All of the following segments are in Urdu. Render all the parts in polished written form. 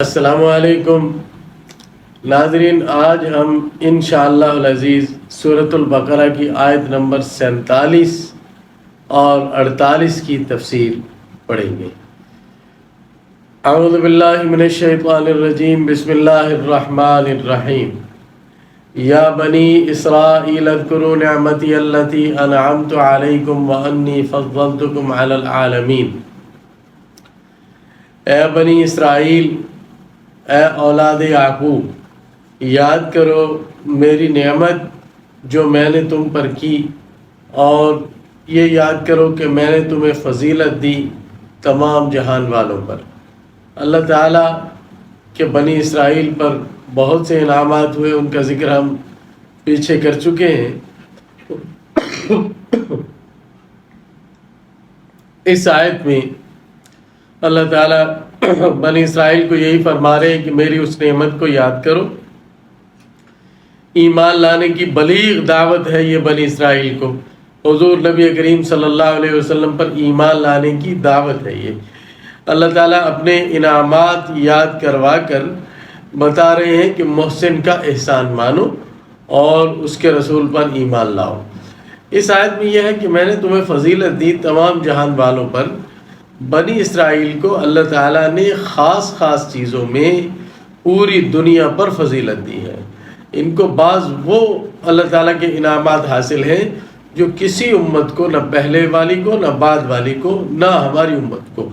السلام علیکم ناظرین، آج ہم انشاءاللہ العزیز سورۃ البقرہ کی آیت نمبر 47 اور 48 کی تفسیر پڑھیں گے۔ اعوذ باللہ من الشیطان الرجیم، بسم اللہ الرحمن الرحیم۔ یا بنی اسرائیل اذکروا نعمتی التی انعمت علیکم وانی فضلتکم علی العالمین۔ اے بنی اسرائیل، اے اولاد یعقوب، یاد کرو میری نعمت جو میں نے تم پر کی، اور یہ یاد کرو کہ میں نے تمہیں فضیلت دی تمام جہان والوں پر۔ اللہ تعالیٰ کے بنی اسرائیل پر بہت سے انعامات ہوئے، ان کا ذکر ہم پیچھے کر چکے ہیں۔ اس آیت میں اللہ تعالیٰ بنی اسرائیل کو یہی فرما رہے ہیں کہ میری اس نعمت کو یاد کرو۔ ایمان لانے کی بلیغ دعوت ہے یہ بنی اسرائیل کو، حضور نبی کریم صلی اللہ علیہ وسلم پر ایمان لانے کی دعوت ہے یہ۔ اللہ تعالیٰ اپنے انعامات یاد کروا کر بتا رہے ہیں کہ محسن کا احسان مانو اور اس کے رسول پر ایمان لاؤ۔ اس آیت میں یہ ہے کہ میں نے تمہیں فضیلت دی تمام جہان والوں پر۔ بنی اسرائیل کو اللہ تعالیٰ نے خاص چیزوں میں پوری دنیا پر فضیلت دی ہے۔ ان کو بعض وہ اللہ تعالیٰ کے انعامات حاصل ہیں جو کسی امت کو، نہ پہلے والی کو، نہ بعد والی کو، نہ ہماری امت کو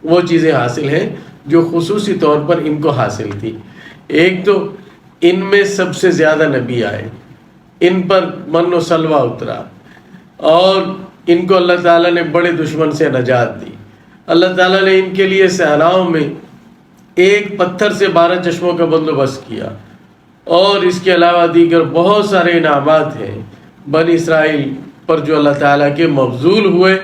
وہ چیزیں حاصل ہیں جو خصوصی طور پر ان کو حاصل تھی۔ ایک تو ان میں سب سے زیادہ نبی آئے، ان پر من و سلوہ اترا، اور ان کو اللہ تعالیٰ نے بڑے دشمن سے نجات دی۔ اللہ تعالیٰ نے ان کے لیے صحراؤں میں ایک پتھر سے 12 چشموں کا بندوبست کیا، اور اس کے علاوہ دیگر بہت سارے انعامات ہیں بنی اسرائیل پر جو اللہ تعالیٰ کے مبذول ہوئے،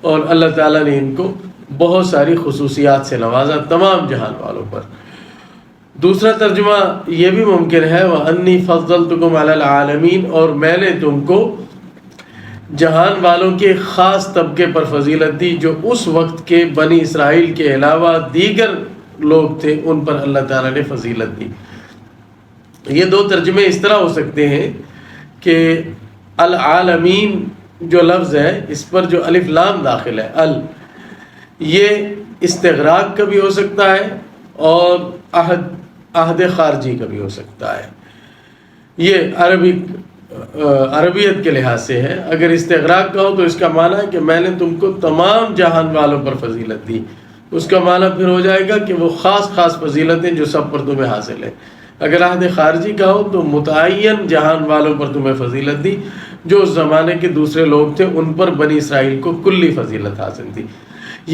اور اللہ تعالیٰ نے ان کو بہت ساری خصوصیات سے نوازا تمام جہان والوں پر۔ دوسرا ترجمہ یہ بھی ممکن ہے وَأَنِّي فَضَّلْتُكُمْ عَلَى الْعَالَمِينَ، اور میں نے تم کو جہان والوں کے خاص طبقے پر فضیلت دی جو اس وقت کے بنی اسرائیل کے علاوہ دیگر لوگ تھے، ان پر اللہ تعالیٰ نے فضیلت دی۔ یہ دو ترجمے اس طرح ہو سکتے ہیں کہ العالمین جو لفظ ہے اس پر جو الف لام داخل ہے، یہ استغراق کا بھی ہو سکتا ہے اور عہد خارجی کا بھی ہو سکتا ہے۔ یہ عربیت کے لحاظ سے ہے۔ اگر استغراق کا ہو تو اس کا معنی ہے کہ میں نے تم کو تمام جہان والوں پر فضیلت دی، اس کا معنی پھر ہو جائے گا کہ وہ خاص فضیلتیں جو سب پر تمہیں حاصل ہے۔ اگر عہد خارجی کا ہو تو متعین جہان والوں پر تمہیں فضیلت دی، جو اس زمانے کے دوسرے لوگ تھے ان پر بنی اسرائیل کو کلی فضیلت حاصل تھی۔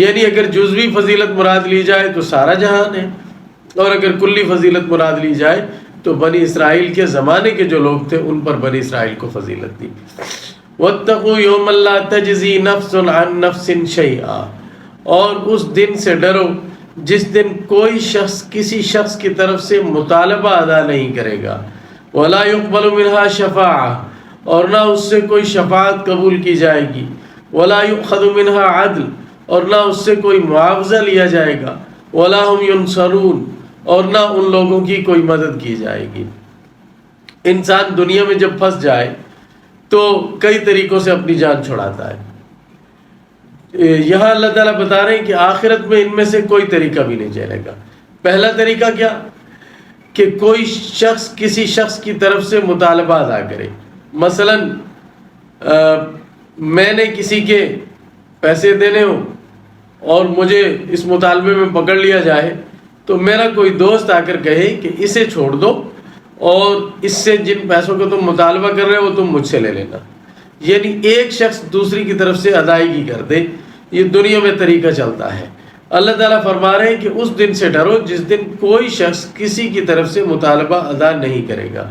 یعنی اگر جزوی فضیلت مراد لی جائے تو سارا جہان ہے، اور اگر کلی فضیلت مراد لی جائے تو بنی اسرائیل کے زمانے کے جو لوگ تھے ان پر بنی اسرائیل کو فضیلت دی۔ وَاتَّقُوا يَوْمًا لَا تَجْزِي نَفْسٌ عَن نَفْسٍ شَيْئًا، اور اس دن سے ڈرو جس دن کوئی شخص کسی شخص کی طرف سے مطالبہ ادا نہیں کرے گا۔ وَلَا يُقْبَلُ مِنْهَا شَفَاعَةٌ، اور نہ اس سے کوئی شفاعت قبول کی جائے گی۔ وَلَا يُؤْخَذُ مِنْهَا عَدْلٌ، اور نہ اس سے کوئی معاوضہ لیا جائے گا۔ وَلَا هُمْ يُنصَرُونَ، اور نہ ان لوگوں کی کوئی مدد کی جائے گی۔ انسان دنیا میں جب پھنس جائے تو کئی طریقوں سے اپنی جان چھڑاتا ہے۔ یہاں اللہ تعالیٰ بتا رہے ہیں کہ آخرت میں ان میں سے کوئی طریقہ بھی نہیں چلے گا۔ پہلا طریقہ کیا کہ کوئی شخص کسی شخص کی طرف سے مطالبہ ادا کرے۔ مثلا میں نے کسی کے پیسے دینے ہوں اور مجھے اس مطالبے میں پکڑ لیا جائے تو میرا کوئی دوست آ کر کہے کہ اسے چھوڑ دو، اور اس سے جن پیسوں کا تم مطالبہ کر رہے ہو وہ تم مجھ سے لے لینا۔ یعنی ایک شخص دوسری کی طرف سے ادائیگی کر دے، یہ دنیا میں طریقہ چلتا ہے۔ اللہ تعالیٰ فرما رہے ہیں کہ اس دن سے ڈرو جس دن کوئی شخص کسی کی طرف سے مطالبہ ادا نہیں کرے گا۔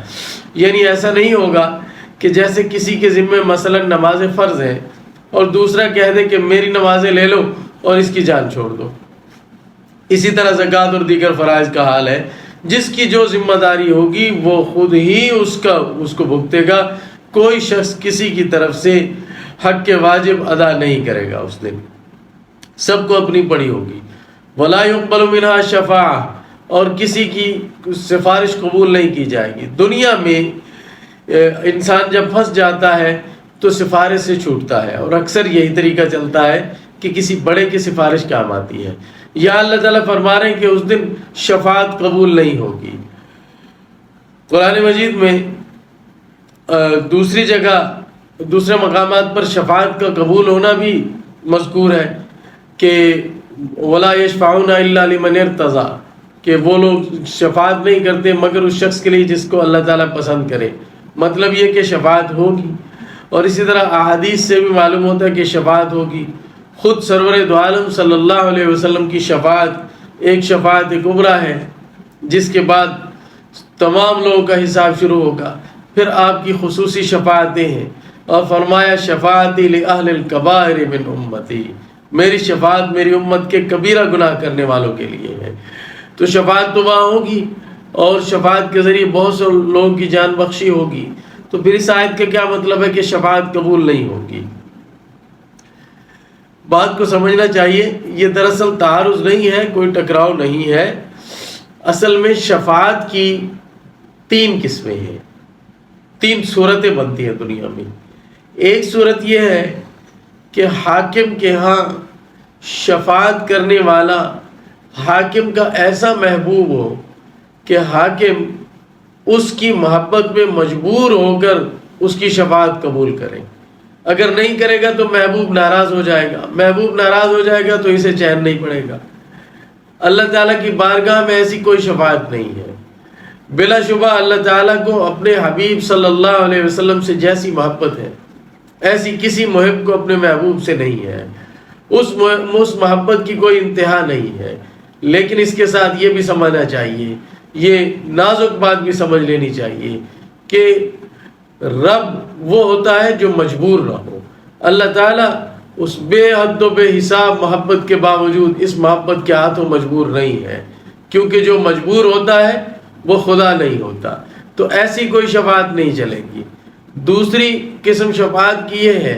یعنی ایسا نہیں ہوگا کہ جیسے کسی کے ذمے مثلا نماز فرض ہے اور دوسرا کہہ دے کہ میری نمازیں لے لو اور اس کی جان چھوڑ دو۔ اسی طرح زکوٰۃ اور دیگر فرائض کا حال ہے، جس کی جو ذمہ داری ہوگی وہ خود ہی اس کو بھگتے گا۔ کوئی شخص کسی کی طرف سے حق کے واجب ادا نہیں کرے گا، اس دن سب کو اپنی پڑی ہوگی۔ وَلَا يُقْبَلُ مِنْهَا شَفَاعَةٌ، اور کسی کی سفارش قبول نہیں کی جائے گی۔ دنیا میں انسان جب پھنس جاتا ہے تو سفارش سے چھوٹتا ہے، اور اکثر یہی طریقہ چلتا ہے کہ کسی بڑے کی سفارش کام آتی ہے۔ یا اللہ تعالیٰ فرما رہے ہیں کہ اس دن شفاعت قبول نہیں ہوگی۔ قرآن مجید میں دوسری جگہ دوسرے مقامات پر شفاعت کا قبول ہونا بھی مذکور ہے کہ وَلَا يَشْفَعُونَ إِلَّا لِمَنِ ارْتَضَىٰ، کہ وہ لوگ شفاعت نہیں کرتے مگر اس شخص کے لیے جس کو اللہ تعالیٰ پسند کرے۔ مطلب یہ کہ شفاعت ہوگی، اور اسی طرح احادیث سے بھی معلوم ہوتا ہے کہ شفاعت ہوگی۔ خود سرور دو عالم صلی اللہ علیہ وسلم کی شفاعت ایک شفاعت کبریٰ ہے، جس کے بعد تمام لوگوں کا حساب شروع ہوگا۔ پھر آپ کی خصوصی شفاعتیں ہیں، اور فرمایا شفاعتی لأہل الکبائر من امتی، میری شفاعت میری امت کے کبیرہ گناہ کرنے والوں کے لیے ہے۔ تو شفاعت تو وہاں ہوگی، اور شفاعت کے ذریعے بہت سے لوگوں کی جان بخشی ہوگی۔ تو پھر اس آیت کا کیا مطلب ہے کہ شفاعت قبول نہیں ہوگی؟ بات کو سمجھنا چاہیے، یہ دراصل تعارض نہیں ہے، کوئی ٹکراؤ نہیں ہے۔ اصل میں شفاعت کی 3 قسمیں ہیں، 3 صورتیں بنتی ہیں دنیا میں۔ ایک صورت یہ ہے کہ حاکم کے ہاں شفاعت کرنے والا حاکم کا ایسا محبوب ہو کہ حاکم اس کی محبت میں مجبور ہو کر اس کی شفاعت قبول کرے۔ اگر نہیں کرے گا تو محبوب ناراض ہو جائے گا، محبوب ناراض ہو جائے گا تو اسے چین نہیں پڑے گا۔ اللہ تعالیٰ کی بارگاہ میں ایسی کوئی شفاعت نہیں ہے۔ بلا شبہ اللہ تعالیٰ کو اپنے حبیب صلی اللہ علیہ وسلم سے جیسی محبت ہے، ایسی کسی محب کو اپنے محبوب سے نہیں ہے۔ اس محبت کی کوئی انتہا نہیں ہے۔ لیکن اس کے ساتھ یہ بھی سمجھنا چاہیے، یہ نازک بات بھی سمجھ لینی چاہیے کہ رب وہ ہوتا ہے جو مجبور نہ ہو۔ اللہ تعالیٰ اس بے حد و بے حساب محبت کے باوجود اس محبت کے ہاتھوں مجبور نہیں ہے، کیونکہ جو مجبور ہوتا ہے وہ خدا نہیں ہوتا۔ تو ایسی کوئی شفاعت نہیں چلے گی۔ دوسری قسم شفاعت کی یہ ہے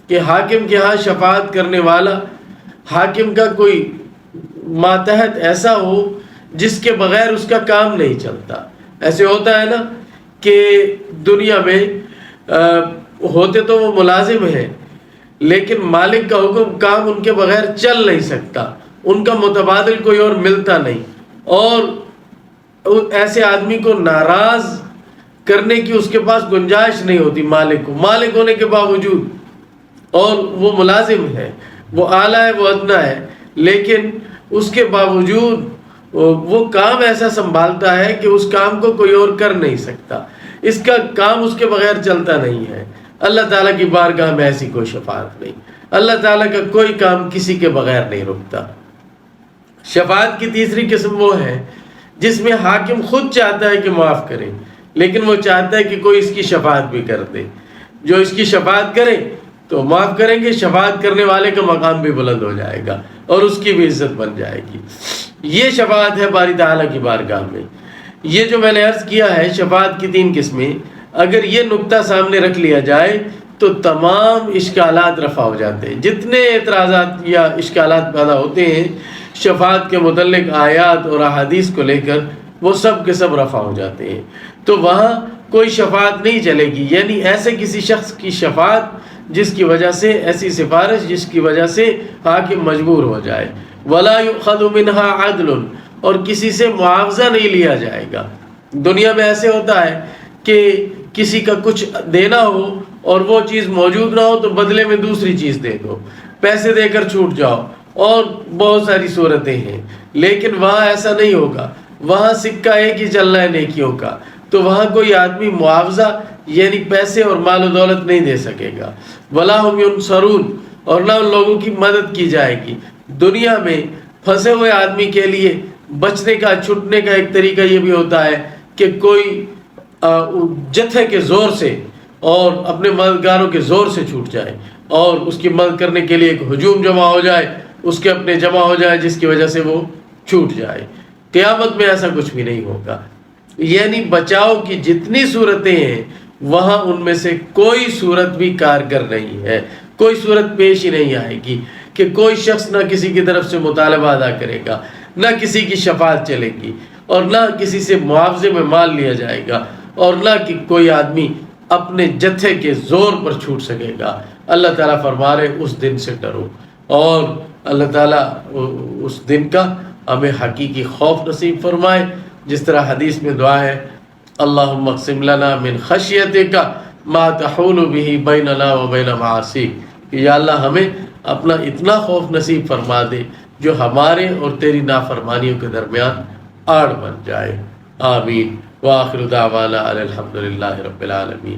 کہ حاکم کے ہاں شفاعت کرنے والا حاکم کا کوئی ماتحت ایسا ہو جس کے بغیر اس کا کام نہیں چلتا۔ ایسے ہوتا ہے نا کہ دنیا میں ہوتے تو وہ ملازم ہیں، لیکن مالک کا حکم کام ان کے بغیر چل نہیں سکتا، ان کا متبادل کوئی اور ملتا نہیں، اور ایسے آدمی کو ناراض کرنے کی اس کے پاس گنجائش نہیں ہوتی مالک کو، مالک ہونے کے باوجود، اور وہ ملازم ہے، وہ اعلیٰ ہے، وہ ادنا ہے، لیکن اس کے باوجود وہ کام ایسا سنبھالتا ہے کہ اس کام کو کوئی اور کر نہیں سکتا، اس کا کام اس کے بغیر چلتا نہیں ہے۔ اللہ تعالیٰ کی بارگاہ میں ایسی کوئی شفاعت نہیں، اللہ تعالیٰ کا کوئی کام کسی کے بغیر نہیں رکتا۔ شفاعت کی تیسری قسم وہ ہے جس میں حاکم خود چاہتا ہے کہ معاف کرے، لیکن وہ چاہتا ہے کہ کوئی اس کی شفاعت بھی کر دے۔ جو اس کی شفاعت کرے تو معاف کریں گے، شفاعت کرنے والے کا مقام بھی بلند ہو جائے گا اور اس کی بھی عزت بن جائے گی۔ یہ شفاعت ہے باری تعالیٰ کی بارگاہ میں۔ یہ جو میں نے عرض کیا ہے شفاعت کی 3 قسمیں، اگر یہ نقطہ سامنے رکھ لیا جائے تو تمام اشکالات رفع ہو جاتے ہیں۔ جتنے اعتراضات یا اشکالات پیدا ہوتے ہیں شفاعت کے متعلق آیات اور احادیث کو لے کر، وہ سب کے سب رفع ہو جاتے ہیں۔ تو وہاں کوئی شفاعت نہیں چلے گی، یعنی ایسے کسی شخص کی شفاعت جس کی وجہ سے، ایسی سفارش جس کی وجہ سے حاکم مجبور ہو جائے۔ وَلَا يُؤْخَذُ مِنْهَا عَدْلٌ، اور کسی سے معاوضہ نہیں لیا جائے گا۔ دنیا میں ایسے ہوتا ہے کہ کسی کا کچھ دینا ہو اور وہ چیز موجود نہ ہو تو بدلے میں دوسری چیز دے دو، پیسے دے کر چھوٹ جاؤ، اور بہت ساری صورتیں ہیں۔ لیکن وہاں ایسا نہیں ہوگا، وہاں سکہ ایک ہی چل رہا ہے نیکیوں کا، تو وہاں کوئی آدمی معاوضہ یعنی پیسے اور مال و دولت نہیں دے سکے گا۔ وَلَا هُمْ يُنصَرُونَ، اور نہ ان لوگوں کی مدد کی جائے گی۔ دنیا میں پھنسے ہوئے آدمی کے لیے بچنے کا، چھٹنے کا ایک طریقہ یہ بھی ہوتا ہے کہ کوئی جتھے کے زور سے اور اپنے مددگاروں کے زور سے چھوٹ جائے، اور اس کی مدد کرنے کے لیے ایک ہجوم جمع ہو جائے، اس کے اپنے جمع ہو جائے، جس کی وجہ سے وہ چھوٹ جائے۔ قیامت میں ایسا کچھ بھی نہیں ہوگا۔ یعنی بچاؤ کی جتنی صورتیں ہیں وہاں ان میں سے کوئی صورت بھی کارگر نہیں ہے، کوئی صورت پیش ہی نہیں آئے گی کہ کوئی شخص نہ کسی کی طرف سے مطالبہ ادا کرے گا، نہ کسی کی شفاعت چلے گی، اور نہ کسی سے معاوضے میں مال لیا جائے گا، اور نہ کہ کوئی آدمی اپنے جتھے کے زور پر چھوٹ سکے گا۔ اللہ تعالیٰ فرما رہے اس دن سے ڈرو، اور اللہ تعالیٰ اس دن کا ہمیں حقیقی خوف نصیب فرمائے، جس طرح حدیث میں دعا ہے اللہم اقسم لنا من خشیتک ما تحول به بیننا و بین معاصیک، کہ یا اللہ ہمیں اپنا اتنا خوف نصیب فرما دے جو ہمارے اور تیری نافرمانیوں کے درمیان آڑ بن جائے۔ آمین۔ وآخر دعوانا الحمدللہ رب العالمین۔